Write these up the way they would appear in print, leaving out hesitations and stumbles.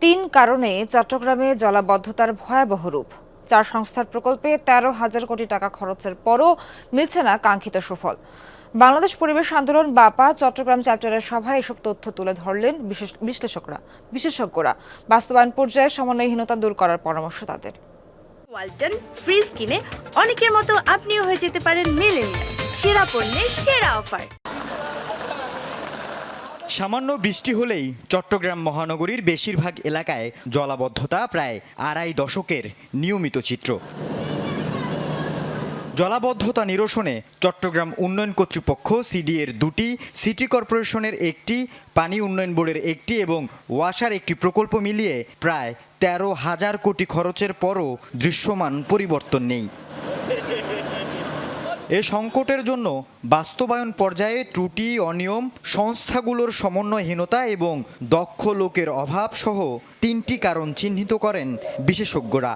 তিন কারণে চট্টগ্রামে জলাবদ্ধতার ভয়াবহ রূপ। 4 সংস্থার প্রকল্পে 13,000 কোটি টাকা খরচের পরও মিলছে না কাঙ্ক্ষিত সুফল। বাংলাদেশ পরিবেশ আন্দোলন বাপা চট্টগ্রাম চ্যাপ্টারের সভায় এসব তথ্য তুলে ধরলেন বিশেষজ্ঞরা। বাস্তবায়ন পর্যায়ে সমন্বয়হীনতা দূর করার পরামর্শ তাদের। ওয়ালটন ফ্রিজ কিনে অনেকের মতো আপনিও হয়ে যেতে পারেন মিলেনিয়াল। সেরা পণ্যের সেরা অফার। সামান্য বৃষ্টি হলেই চট্টগ্রাম মহানগরীর বেশিরভাগ এলাকায় জলাবদ্ধতা প্রায় আড়াই দশকের নিয়মিত চিত্র। জলাবদ্ধতা নিরসনে চট্টগ্রাম উন্নয়ন কর্তৃপক্ষ সিডিএর 2টি, সিটি কর্পোরেশনের 1টি, পানি উন্নয়ন বোর্ডের 1টি এবং ওয়াসার 1টি প্রকল্প মিলিয়ে প্রায় 13,000 কোটি খরচের পরও দৃশ্যমান পরিবর্তন নেই। এ সংকটের জন্য বাস্তবায়ন পর্যায়ে ত্রুটি, অনিয়ম, সংস্থাগুলোর সমন্বয়হীনতা এবং দক্ষ লোকের অভাব সহ 3টি কারণ চিহ্নিত করেন বিশেষজ্ঞরা।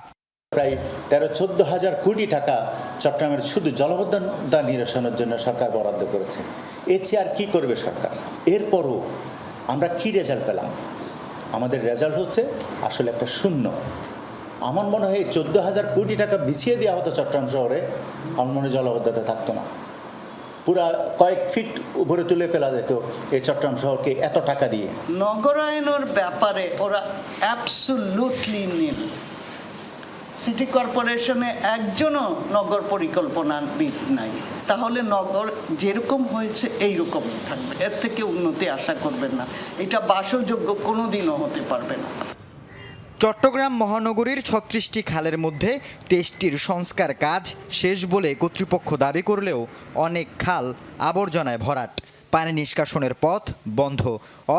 প্রায় 13-14 হাজার কোটি টাকা চট্টগ্রামের শুধু জলাবদ্ধতা নিরসনের জন্য সরকার বরাদ্দ করেছে। এর চেয়ে আর কি করবে সরকার? এরপরও আমরা কি রেজাল্ট পেলাম? আমাদের রেজাল্ট হচ্ছে আসলে একটা শূন্য। আমার মনে হয় 14,000 কোটি টাকা বিছিয়ে দেওয়া হতো চট্টগ্রাম শহরে, আমার মনে হয় জলাবদ্ধতা থাকতো না। পুরা কয়েক ফিট উপরে তুলে ফেলা যেত এই চট্টগ্রাম শহরকে এত টাকা দিয়ে। নগরায়নের ব্যাপারে ওরা অ্যাবসলিউটলি নীল। সিটি কর্পোরেশনে একজনও নগর পরিকল্পনাবিদ নাই। তাহলে নগর যেরকম হয়েছে এইরকমই থাকবে, এর থেকে উন্নতি আশা করবেন না। এটা বাসযোগ্য কোনোদিনও হতে পারবে না। চট্টগ্রাম মহানগরীর 36টি খালের মধ্যে 23টির সংস্কার কাজ শেষ বলে কর্তৃপক্ষ দাবি করলেও অনেক খাল আবর্জনায় ভরাট, পানি নিষ্কাশনের পথ বন্ধ।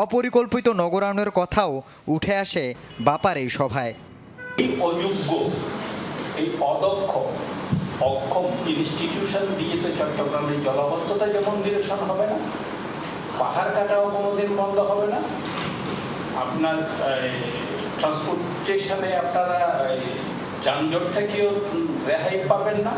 অপরিকল্পিত নগরায়নের কথাও উঠে আসে বাপার এই সভায়। এই অযোগ্য, এই অদক্ষ, অক্ষম ইনস্টিটিউশন দিয়ে তো চট্টগ্রামের জলাবদ্ধতা যেমন নিরসন হবে না, পাহাড় কাটাও কোনোদিন বন্ধ হবে না, আপনার ট্রান্সপোর্টেশনে আপনারা যানজট থেকেও রেহাই পাবেন না।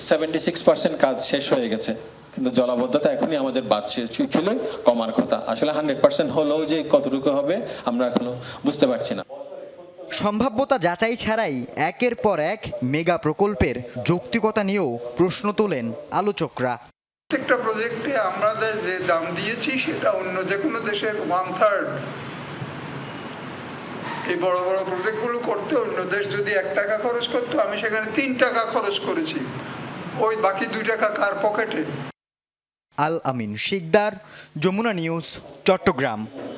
76% কাজ শেষ হয়ে গেছে, কিন্তু জলাবদ্ধতা এখনই আমাদের বাড়ছে, ছিল কমার কথা। আসলে 100% হলেও যে কতটুকু হবে আমরা এখনো বুঝতে পারছি না। সম্ভাব্যতা যাচাই ছাড়াই একের পর এক মেগা প্রকল্পের যৌক্তিকতা নিয়েও প্রশ্ন তোলেন আলোচকরা। প্রত্যেকটা প্রজেক্টে আমরা যে দাম দিয়েছি সেটা অন্য যে কোনো দেশের 1/3। এই বড় বড় প্রজেক্টগুলো করতে অন্য দেশ যদি 1 টাকা খরচ করতো, আমি সেখানে 3 টাকা খরচ করেছি। ওই বাকি 2 টাকা কার পকেটে? আল আমিন শিকদার, যমুনা নিউজ, চট্টগ্রাম।